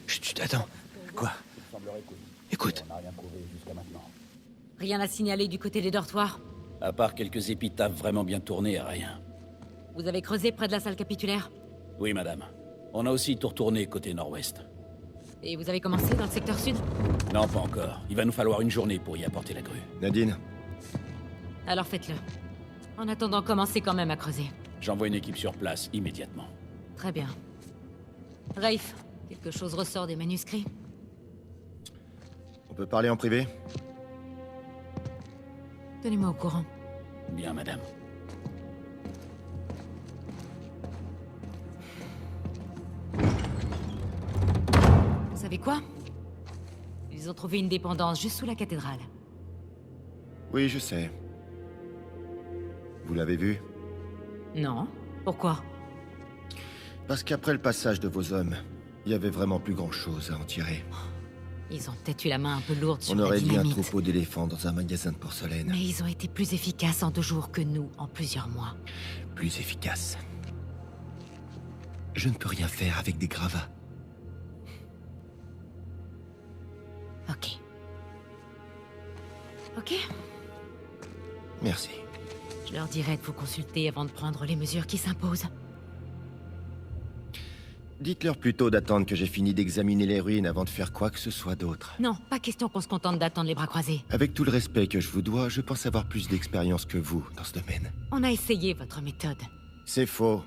Chut, chut, attends. Quoi? Écoute. Rien à signaler du côté des dortoirs? À part quelques épitaphes vraiment bien tournées, rien. Vous avez creusé près de la salle capitulaire? Oui, madame. On a aussi tout retourné côté nord-ouest. Et vous avez commencé dans le secteur sud? Non, pas encore. Il va nous falloir une journée pour y apporter la grue. Nadine? Alors faites-le. En attendant, commencez quand même à creuser. J'envoie une équipe sur place, immédiatement. Très bien. Rafe, quelque chose ressort des manuscrits? On peut parler en privé? Tenez-moi au courant. Bien, madame. Vous savez quoi? Ils ont trouvé une dépendance juste sous la cathédrale. Oui, je sais. Vous l'avez vu? Non? Pourquoi? Parce qu'après le passage de vos hommes, il y avait vraiment plus grand-chose à en tirer. Ils ont peut-être eu la main un peu lourde sur On la aurait dit un dynamite. troupeau d'éléphants dans un magasin de porcelaine. Mais ils ont été plus efficaces en 2 jours que nous en plusieurs mois. Plus efficace. Je ne peux rien faire avec des gravats. Ok. Ok. Merci. Je leur dirai de vous consulter avant de prendre les mesures qui s'imposent. Dites-leur plutôt d'attendre que j'ai fini d'examiner les ruines avant de faire quoi que ce soit d'autre. Non, pas question qu'on se contente d'attendre les bras croisés. Avec tout le respect que je vous dois, je pense avoir plus d'expérience que vous dans ce domaine. On a essayé votre méthode. C'est faux.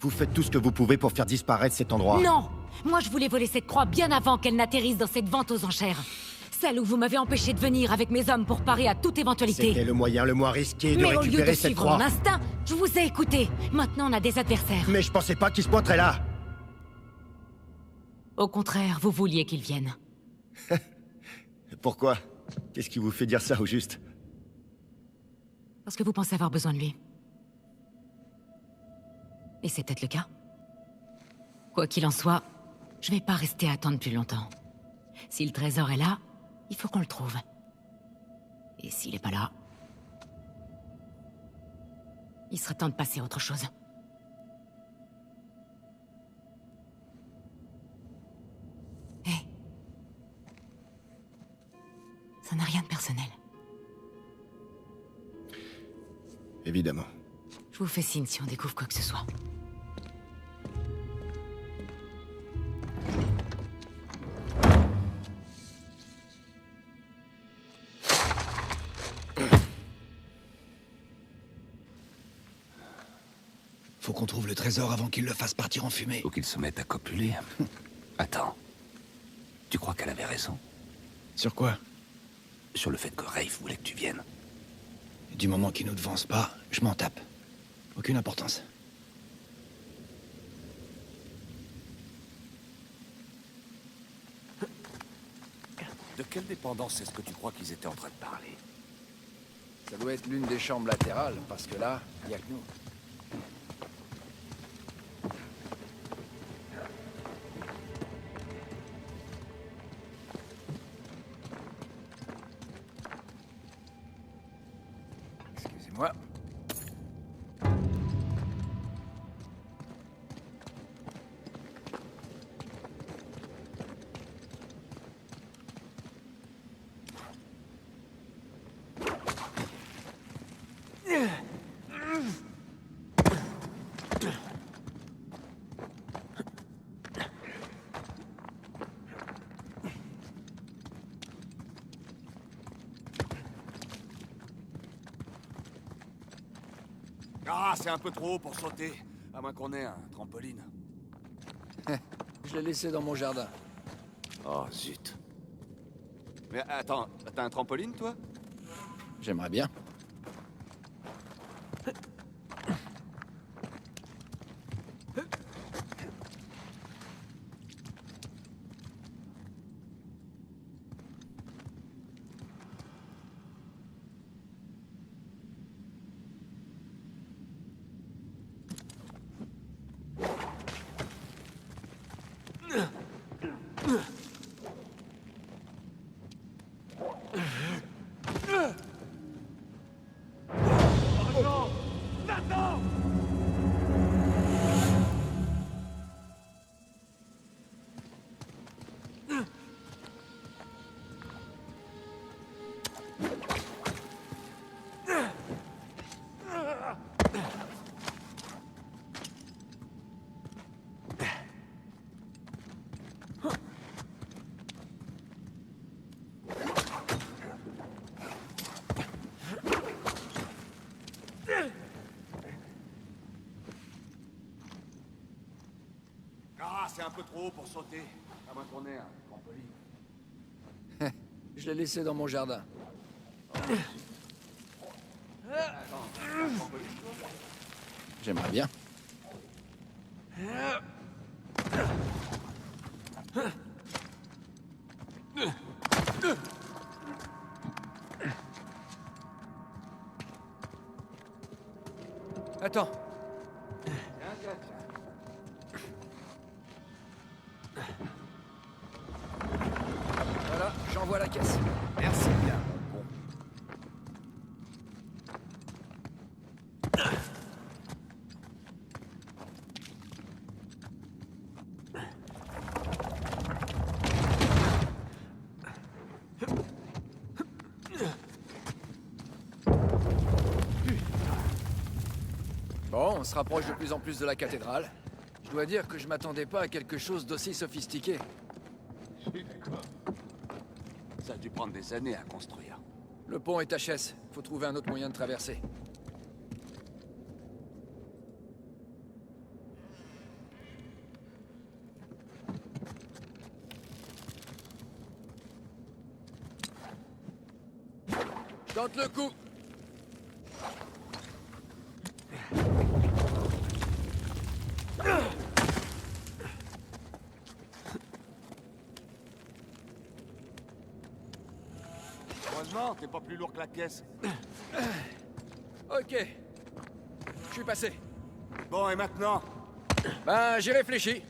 Vous faites tout ce que vous pouvez pour faire disparaître cet endroit. Non! Moi, je voulais voler cette croix bien avant qu'elle n'atterrisse dans cette vente aux enchères. Celle où vous m'avez empêché de venir avec mes hommes pour parer à toute éventualité. C'était le moyen le moins risqué de Mais au lieu de récupérer cette suivre croix. mon instinct, je vous ai écouté. Maintenant, on a des adversaires. Mais je pensais pas qu'ils se pointeraient là. Au contraire, vous vouliez qu'ils viennent. Pourquoi? Qu'est-ce qui vous fait dire ça au juste? Parce que vous pensez avoir besoin de lui. Et c'est peut-être le cas. Quoi qu'il en soit, je vais pas rester à attendre plus longtemps. Si le trésor est là, il faut qu'on le trouve. Et s'il est pas là, il serait temps de passer à autre chose. Hé. Ça n'a rien de personnel. Évidemment. Je vous fais signe si on découvre quoi que ce soit. Faut qu'on trouve le trésor avant qu'il le fasse partir en fumée. Faut qu'il se mette à copuler. Attends. Tu crois qu'elle avait raison? Sur quoi? Sur le fait que Rafe voulait que tu viennes. Du moment qu'il nous devance pas, je m'en tape. Aucune importance. De quelle dépendance est-ce que tu crois qu'ils étaient en train de parler? Ça doit être l'une des chambres latérales, parce que là, il n'y a que nous. Excusez-moi. Ah, c'est un peu trop haut pour sauter. À moins qu'on ait un trampoline. Je l'ai laissé dans mon jardin. Oh, zut. Mais attends, t'as un trampoline, toi? J'aimerais bien. c'est un peu trop haut pour sauter. À moins qu'on ait un trampoline. Je l'ai laissé dans mon jardin. J'aimerais bien. Attends. Voilà, j'envoie la caisse. Merci bien, mon con. Bon, on se rapproche de plus en plus de la cathédrale. Je dois dire que je m'attendais pas à quelque chose d'aussi sophistiqué. Ça a dû prendre des années à construire. Le pont est HS. Faut trouver un autre moyen de traverser. Je tente le coup. Heureusement, t'es pas plus lourd que la caisse. Ok. Je suis passé. Bon, et maintenant? Ben, j'ai réfléchi.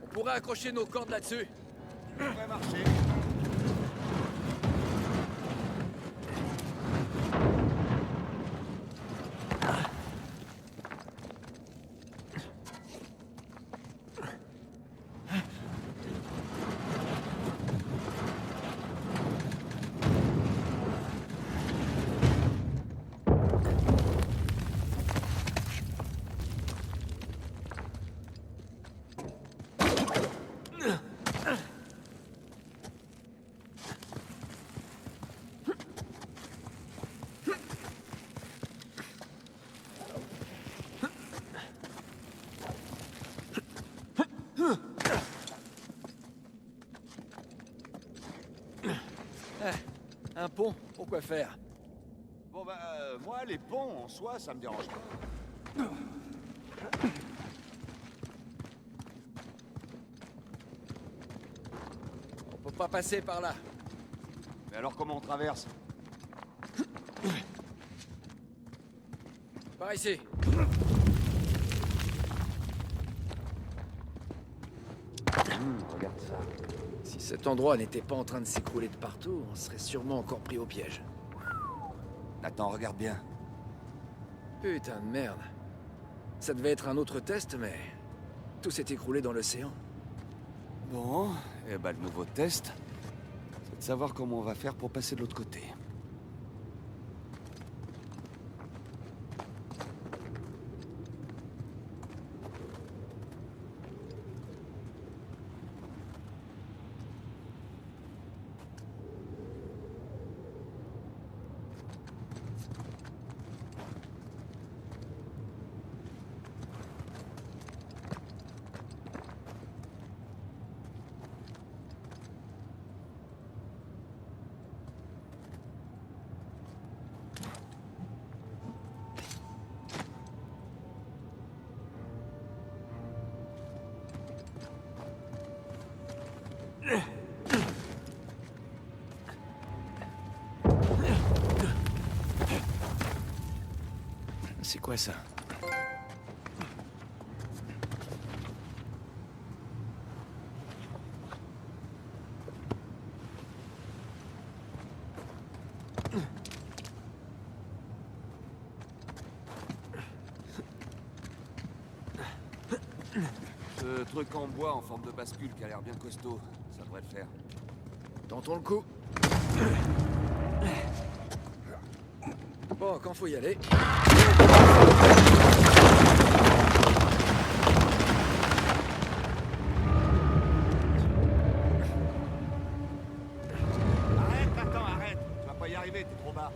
On pourrait accrocher nos cordes là-dessus. Ça devrait marcher. Un pont, pourquoi faire? Bon, bah, moi, les ponts, en soi, ça me dérange pas. On peut pas passer par là. Mais alors, comment on traverse? Par ici. Regarde ça. Si cet endroit n'était pas en train de s'écrouler de partout, on serait sûrement encore pris au piège. Nathan, regarde bien. Putain de merde. Ça devait être un autre test, mais... tout s'est écroulé dans l'océan. Bon, et bah le nouveau test, c'est de savoir comment on va faire pour passer de l'autre côté. C'est quoi ça? Ce truc en bois en forme de bascule qui a l'air bien costaud. Ça devrait le faire. Tentons le coup. Bon, quand faut y aller. Arrête. Tu vas pas y arriver, t'es trop bas.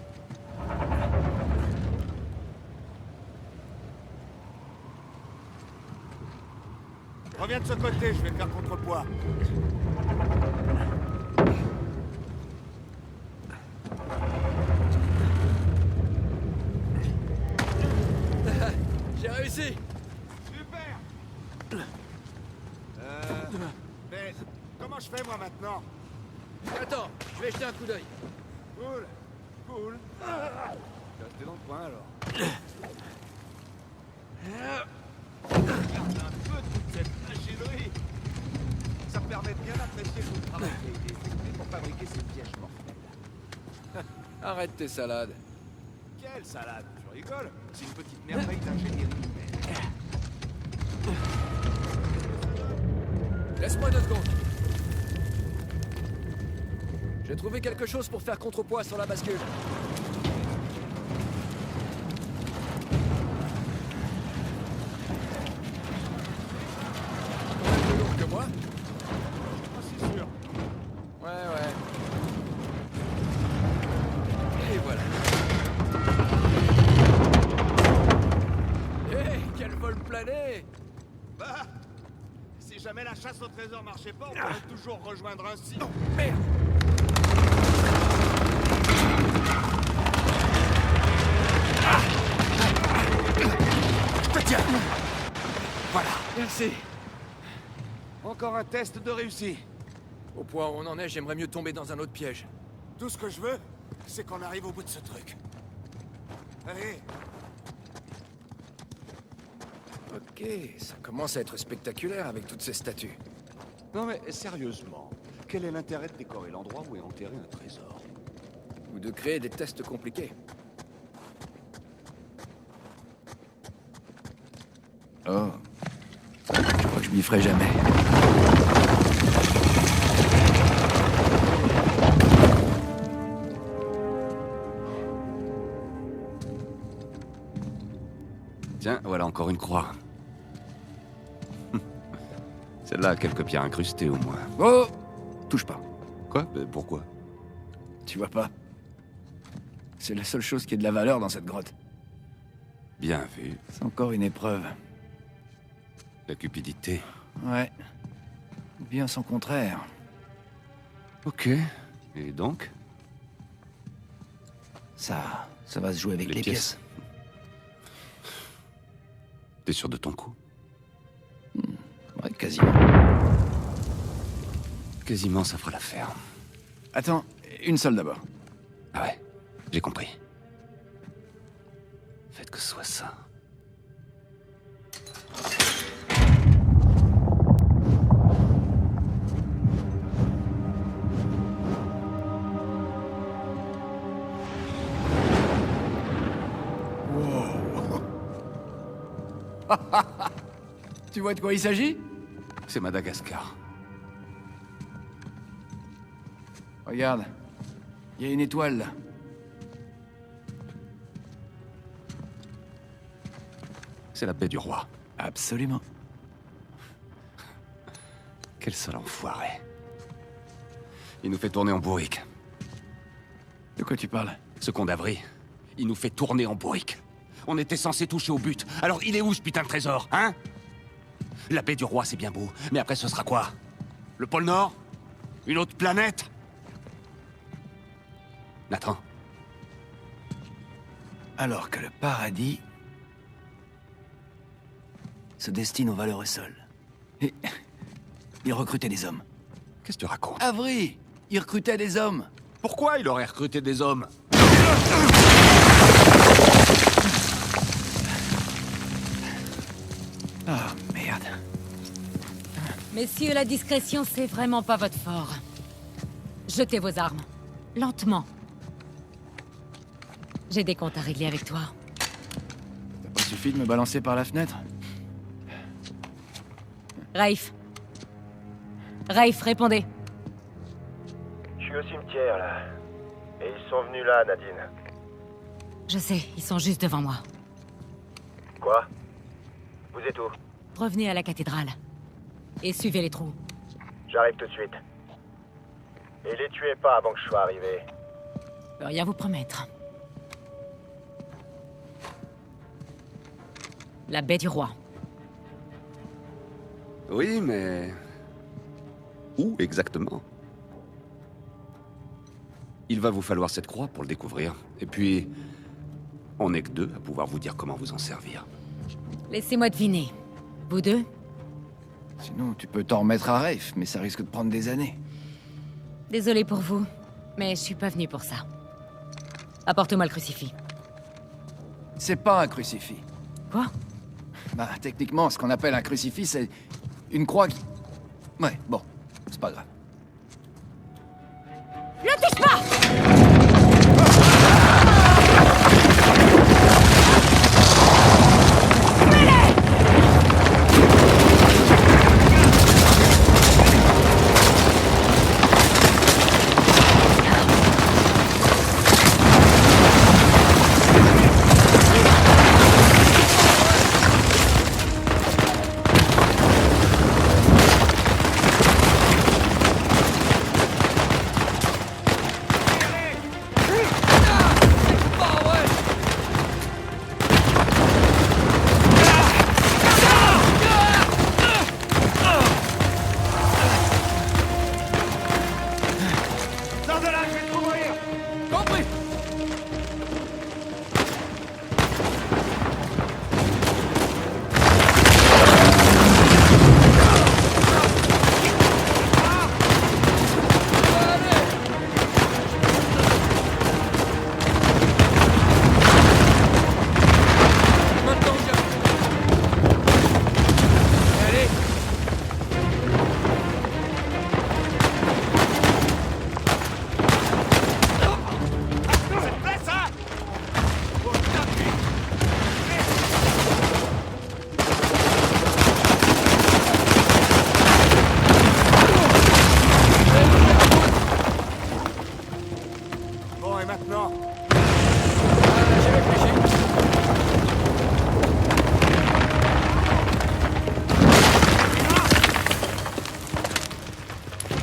Reviens de ce côté, je vais faire contrepoids. J'ai réussi. Super. Mais comment je fais moi maintenant? Attends, je vais jeter un coup d'œil. Cool. Je vais rester dans le coin alors. Regarde un peu toute cette machinerie. Ça me permet de bien apprécier le travail qui a été effectué pour fabriquer ces pièges mortels. Arrête tes salades. Quelle salade! Tu rigoles? C'est une petite merveille d'ingénierie humaine. Laisse-moi 2 secondes. J'ai trouvé quelque chose pour faire contrepoids sur la bascule. On est plus lourd que moi? Ah, c'est sûr. Ouais. Et voilà. Hé, quel vol plané! Bah, si jamais la chasse au trésor marchait pas, on pourrait toujours rejoindre un site. Oh, merde! Je te tiens! Voilà. Merci. Encore un test de réussi. Au point où on en est, j'aimerais mieux tomber dans un autre piège. Tout ce que je veux, c'est qu'on arrive au bout de ce truc. Allez, Ok, ça commence à être spectaculaire avec toutes ces statues. non mais sérieusement, quel est l'intérêt de décorer l'endroit où est enterré un trésor? Ou de créer des tests compliqués. Oh. Je crois que je m'y ferai jamais. Tiens, voilà encore une croix. Celle-là a quelques pierres incrustées au moins. Oh! Touche pas. Quoi? Pourquoi? Tu vois pas? C'est la seule chose qui ait de la valeur dans cette grotte. Bien vu. C'est encore une épreuve. La cupidité. Ouais. Ou bien son contraire. Ok. Et donc? Ça va se jouer avec les pièces. T'es sûr de ton coup? Ouais, quasiment. Quasiment, ça fera l'affaire. Attends, une seule d'abord. Ah ouais, j'ai compris. Faites que ce soit ça. Tu vois de quoi il s'agit? C'est Madagascar. Regarde. Il y a une étoile, là. C'est la paix du roi. Absolument. Quel sale enfoiré. Il nous fait tourner en bourrique. De quoi tu parles? Ce con d'Avry, il nous fait tourner en bourrique. On était censé toucher au but. Alors il est où ce putain de trésor, hein? La paix du roi, c'est bien beau. Mais après, ce sera quoi? Le pôle Nord? Une autre planète? Nathan? Alors que le paradis se destine aux valeureux sols. Et il recrutait des hommes. Qu'est-ce que tu racontes? Avry, il recrutait des hommes. Pourquoi il aurait recruté des hommes? Ah, merde. Messieurs, la discrétion, c'est vraiment pas votre fort. Jetez vos armes. Lentement. J'ai des comptes à régler avec toi. T'as pas suffi de me balancer par la fenêtre? Rafe. Rafe, répondez. suis au cimetière, là. Et ils sont venus là, Nadine. Je sais, ils sont juste devant moi. Quoi? Vous êtes où? Revenez à la cathédrale. Et suivez les trous. J'arrive tout de suite. Et les tuez pas avant que je sois arrivé. Je peux rien vous promettre. La baie du roi. Oui, mais... Où exactement? Il va vous falloir cette croix pour le découvrir. Et puis... On n'est que deux à pouvoir vous dire comment vous en servir. Laissez-moi deviner. Vous deux? Sinon, tu peux t'en remettre à Rafe, mais ça risque de prendre des années. Désolé pour vous, mais je suis pas venu pour ça. Apporte-moi le crucifix. C'est pas un crucifix. Quoi? Bah, techniquement, ce qu'on appelle un crucifix, c'est une croix qui... Ouais, bon, c'est pas grave. Ne touche pas! Bon, et maintenant? J'ai réfléchi.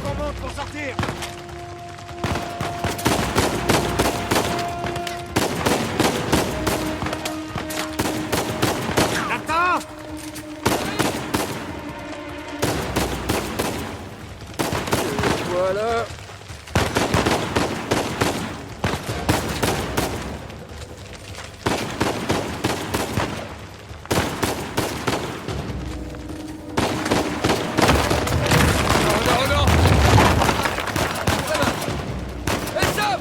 On monte pour sortir! Attends! Voilà. Non, non, non! Hé, Sam!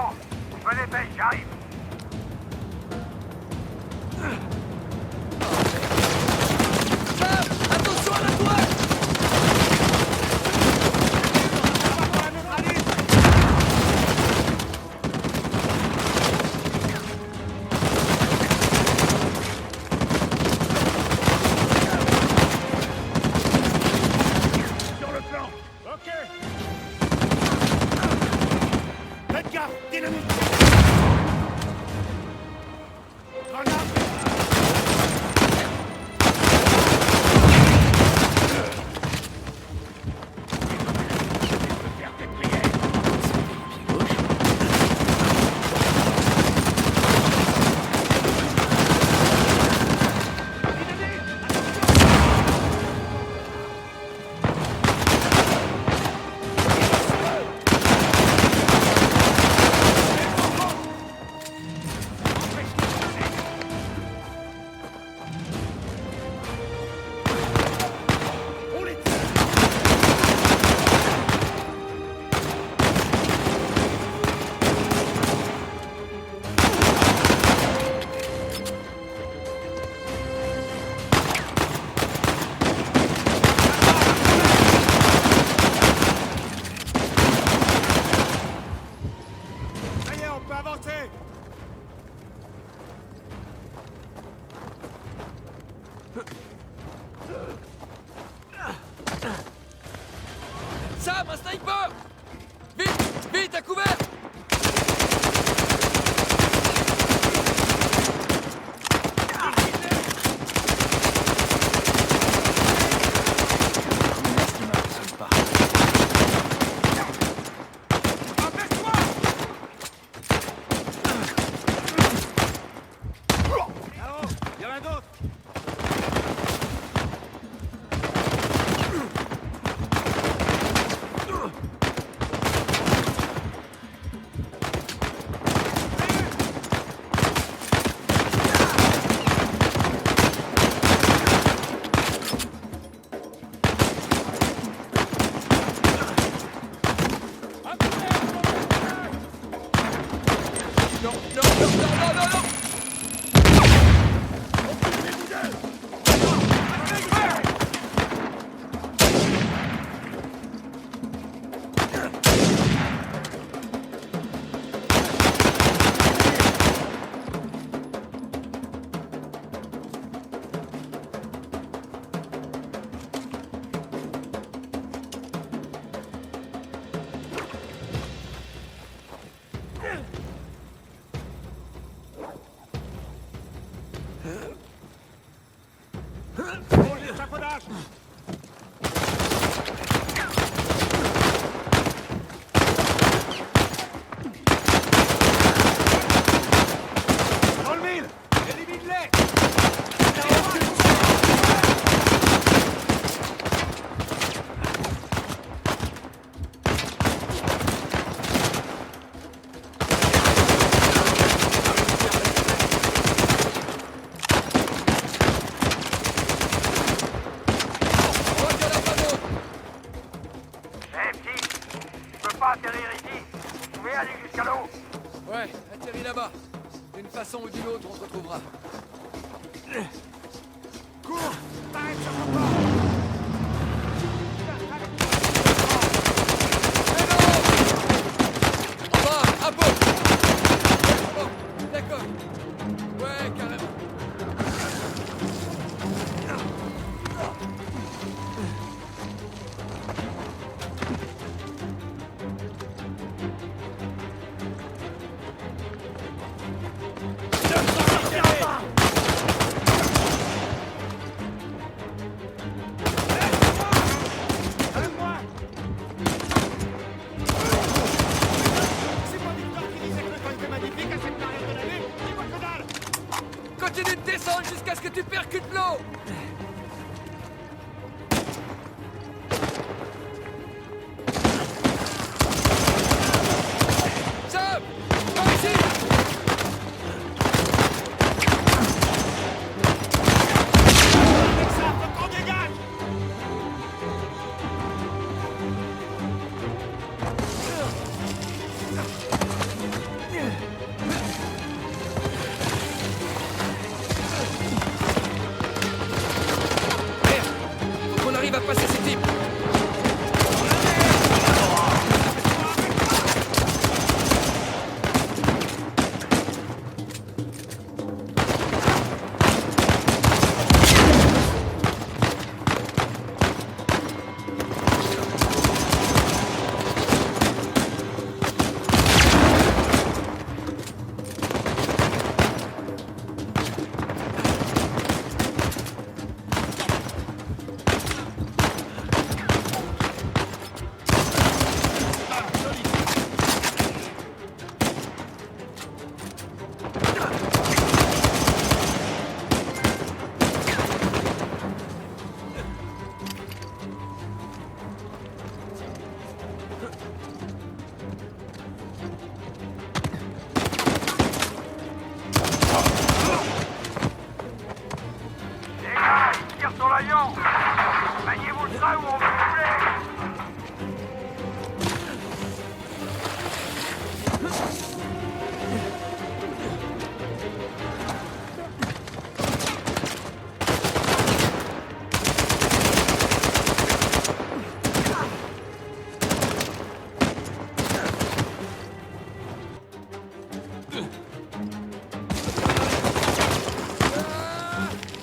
bon. Je me dépêche, j'arrive. Attention à la toile! Sur le plan. Ok. Faites gaffe, dynamite. Grenade. Ça y est, on peut avancer. Sam, un sniper! Vite! Vite, à couvert! Ce qui m'impressionne pas. Empêche-toi. Là-haut, il y en a d'autres. Non, non, non, non, non, non, non! Oh, l'échafaudage. Dans le mille. Élimine-les. Pas atterrir ici. Vous pouvez aller jusqu'à l'eau. Ouais, atterris là-bas. D'une façon ou d'une autre, on se retrouvera. Cours. T'arrêtes sur ton bord. En bas, à peu! Bon, d'accord. Ouais, carrément. Continue de descendre jusqu'à ce que tu percutes l'eau! Sam! Par ici!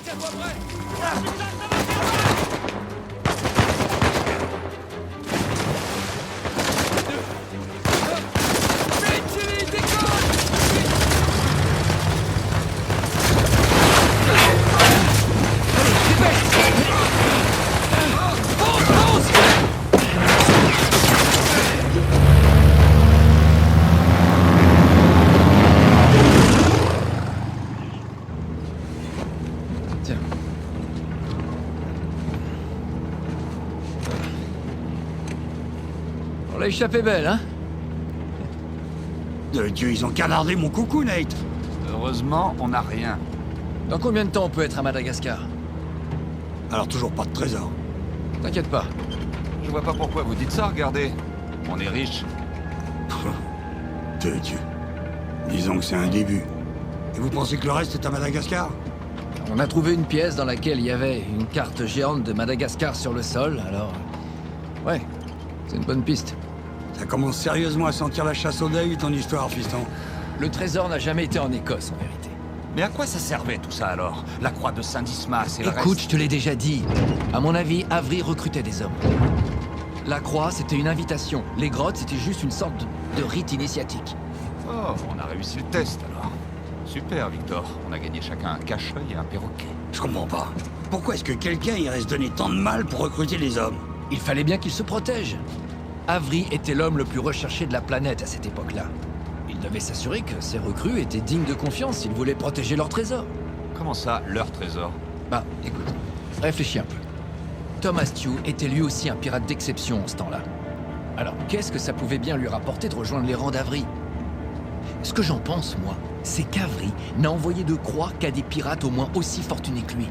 Tiens-toi prêt! Vite, Chili, décolle! Tiens. On l'a échappé belle, hein? De Dieu, ils ont canardé mon coucou, Nate. Heureusement, on n'a rien. Dans combien de temps on peut être à Madagascar? Alors toujours pas de trésor. T'inquiète pas. Je vois pas pourquoi vous dites ça, regardez. On est riche. De Dieu. Disons que c'est un début. Et vous pensez que le reste est à Madagascar? On a trouvé une pièce dans laquelle il y avait une carte géante de Madagascar sur le sol, alors... Ouais, c'est une bonne piste. Ça commence sérieusement à sentir la chasse au deuil, ton histoire, fiston. Le trésor n'a jamais été en Écosse, en vérité. Mais à quoi ça servait tout ça alors? La croix de Saint-Dismas et le Écoute, reste? je te l'ai déjà dit. À mon avis, Avery recrutait des hommes. La croix, c'était une invitation. Les grottes, c'était juste une sorte de rite initiatique. Oh, on a réussi le test alors. Super, Victor. On a gagné chacun un cache-œil et un perroquet. Je comprends pas. Pourquoi est-ce que quelqu'un irait se donner tant de mal pour recruter les hommes? Il fallait bien qu'il se protège. Avery était l'homme le plus recherché de la planète à cette époque-là. Il devait s'assurer que ses recrues étaient dignes de confiance s'ils voulaient protéger leur trésor. Comment ça, leur trésor? Bah, écoute, réfléchis un peu. Thomas Tew était lui aussi un pirate d'exception en ce temps-là. Alors, qu'est-ce que ça pouvait bien lui rapporter de rejoindre les rangs d'Avery? Ce que j'en pense, moi, c'est qu'Avery n'a envoyé de croix qu'à des pirates au moins aussi fortunés que lui.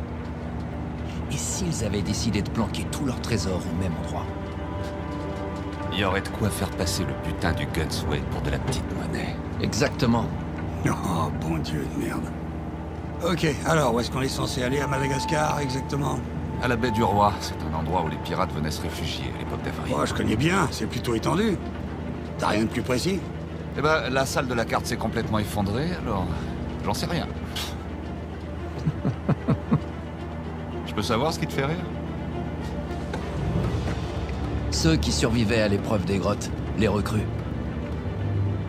Et s'ils avaient décidé de planquer tous leurs trésors au même endroit? Il y aurait de quoi faire passer le putain du Gunsway pour de la petite monnaie. Exactement. Oh, bon Dieu de merde. Ok, alors où est-ce qu'on est censé aller à Madagascar, exactement? À la baie du Roi, c'est un endroit où les pirates venaient se réfugier à l'époque d'Avery. Oh, je connais bien, c'est plutôt étendu. T'as rien de plus précis? Eh ben, la salle de la carte s'est complètement effondrée, alors... J'en sais rien. Je peux savoir ce qui te fait rire? Ceux qui survivaient à l'épreuve des grottes, les recrues.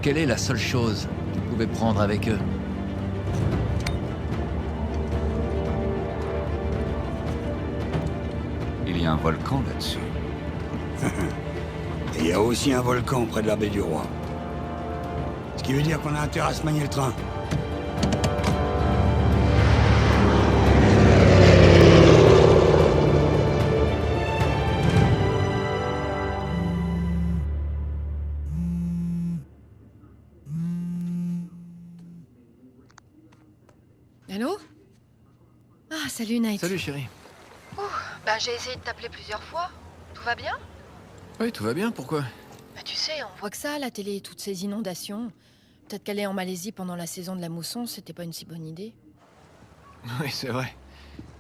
Quelle est la seule chose qu'ils pouvaient prendre avec eux? Il y a un volcan là-dessus. Et il y a aussi un volcan près de la baie du Roi. Ce qui veut dire qu'on a intérêt à se manier le train. Allô? Ah, salut Nate. Salut chérie. Bah j'ai essayé de t'appeler plusieurs fois. Tout va bien? Oui, tout va bien, pourquoi? Bah tu sais, on voit que ça à la télé, toutes ces inondations. Peut-être qu'aller en Malaisie pendant la saison de la mousson, c'était pas une si bonne idée. Oui, c'est vrai.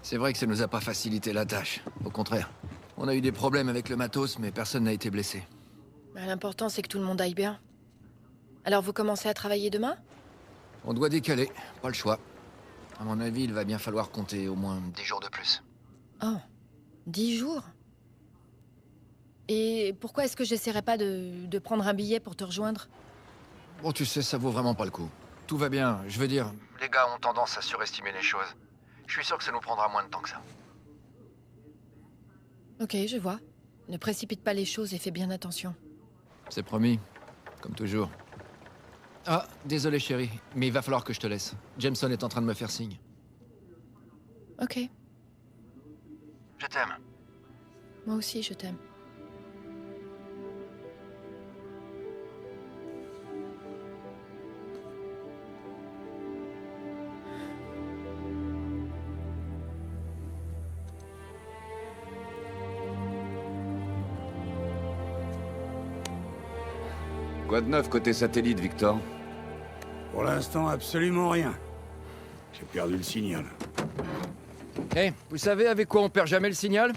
C'est vrai que ça nous a pas facilité la tâche. Au contraire. On a eu des problèmes avec le matos, mais personne n'a été blessé. Bah, l'important c'est que tout le monde aille bien. Alors vous commencez à travailler demain? On doit décaler, pas le choix. À mon avis, il va bien falloir compter au moins 10 jours de plus. Oh, 10 jours? Et pourquoi est-ce que j'essaierais pas de prendre un billet pour te rejoindre? Bon, tu sais, ça vaut vraiment pas le coup. Tout va bien, je veux dire... Les gars ont tendance à surestimer les choses. Je suis sûr que ça nous prendra moins de temps que ça. Ok, je vois. Ne précipite pas les choses et fais bien attention. C'est promis, comme toujours. Ah, désolé chérie, mais il va falloir que je te laisse. Jameson est en train de me faire signe. Ok, Je t'aime. moi aussi je t'aime. Quoi de neuf côté satellite, Victor? Pour l'instant, absolument rien. J'ai perdu le signal. Hé, vous savez avec quoi on perd jamais le signal?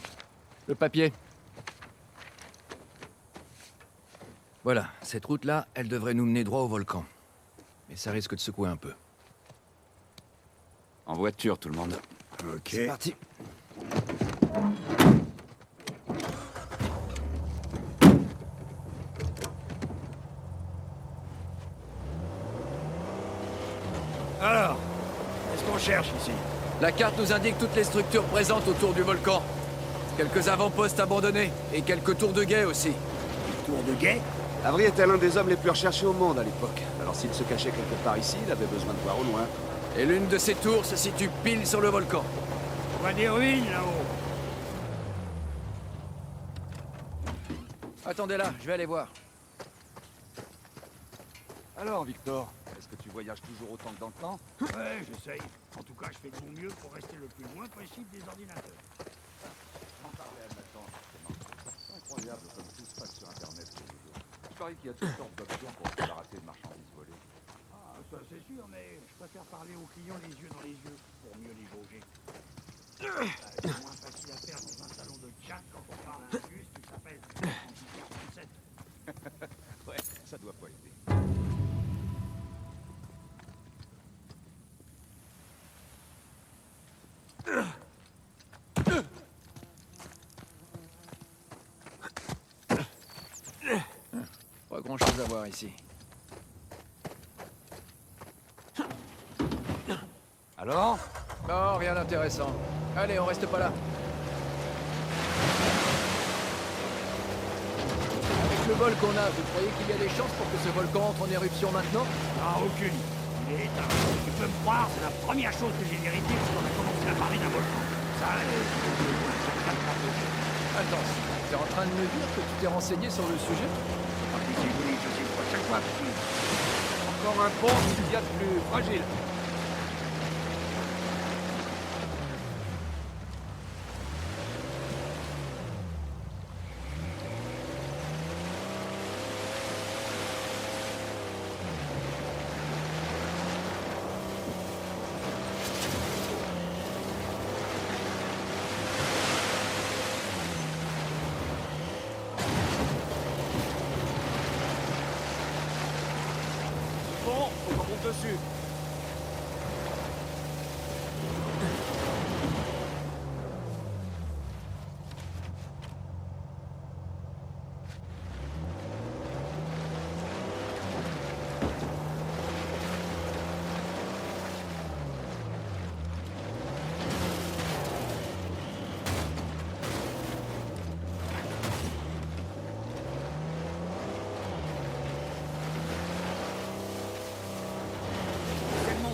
Le papier. Voilà, cette route-là, elle devrait nous mener droit au volcan. mais ça risque de secouer un peu. En voiture, tout le monde. Ok. C'est parti. Alors, qu'est-ce qu'on cherche ici? La carte nous indique toutes les structures présentes autour du volcan. Quelques avant-postes abandonnés et quelques tours de guet aussi. Tour de guet? Avery était l'un des hommes les plus recherchés au monde à l'époque. Alors s'il se cachait quelque part ici, il avait besoin de voir au loin. Et l'une de ces tours se situe pile sur le volcan. On voit des ruines là-haut. Attendez là, je vais aller voir. Alors, Victor, est-ce que tu voyages toujours autant que dans le temps? Ouais, j'essaye. En tout cas, je fais de mon mieux pour rester le plus loin possible des ordinateurs. C'est incroyable comme tout se passe sur Internet tous les jours. Je parie qu'il y a toutes sortes d'options pour se débarrasser de marchandises volées. Ah, ça c'est sûr, mais je préfère parler aux clients les yeux dans les yeux pour mieux les jauger. C'est moins facile à faire dans un salon de chat quand on parle à un bus qui s'appelle Antiquaire 37. Ouais, ça doit pas aider. Pas grand-chose à voir ici. Alors? Non, rien d'intéressant. Allez, on reste pas là. Avec le vol qu'on a, vous croyez qu'il y a des chances pour que ce volcan entre en éruption maintenant? Ah, aucune. Il est éteint. Tu peux me croire, c'est la première chose que j'ai vérifiée lorsqu'on a commencé à parler d'un volcan. Ça, Attends, t'es en train de me dire que tu t'es renseigné sur le sujet? Ah, puis c'est joli, je sais pas. Chaque fois, Encore un pont qu'il y a de plus fragile. Bon, faut qu'on monte dessus.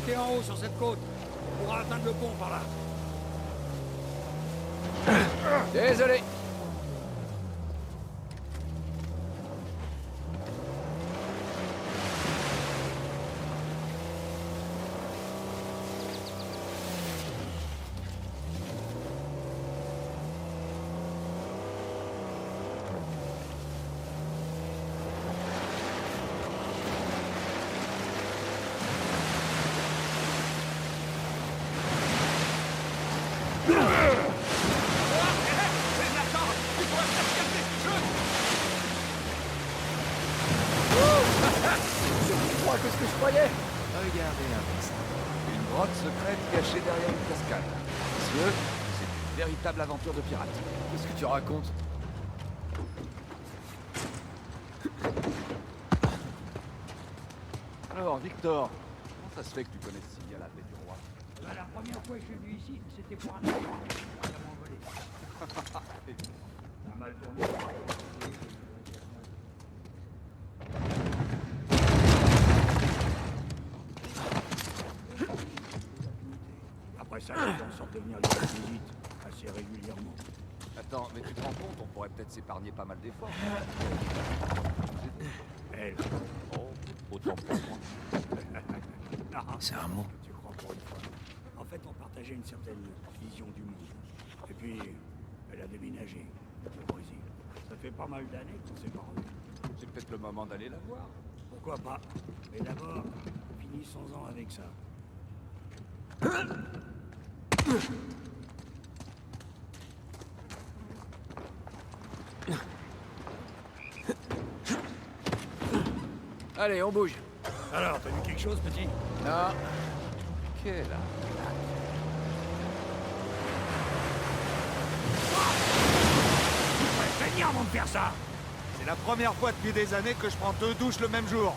monter en haut sur cette côte. On pourra atteindre le pont par là. Désolé. Qu'est-ce que je croyais? Regardez un instant. Une grotte secrète cachée derrière une cascade. Messieurs, c'est une véritable aventure de pirate. Qu'est-ce que tu racontes? Alors, Victor, comment ça se fait que tu connais ce signal à la baie du roi? La première fois que je suis venu ici, c'était pour un avion. Ça m'a envolé. Ça a mal tourné. Après ça, les gens sortent de venir lui rendre visite assez régulièrement. Attends, mais tu te rends compte, on pourrait peut-être s'épargner pas mal d'efforts. Elle. Oh, autant pour moi. C'est un mot. Tu crois pour une fois. En fait, on partageait une certaine vision du monde. Et puis, elle a déménagé au Brésil. Ça fait pas mal d'années qu'on s'est pas revus. C'est peut-être le moment d'aller la voir. Pourquoi pas? Mais d'abord, finissons-en avec ça. Allez, on bouge. Alors, t'as vu quelque chose, petit? Non. Quelle arnaque. Tu devrais venir avant de faire ça. C'est la première fois depuis des années que je prends 2 douches le même jour.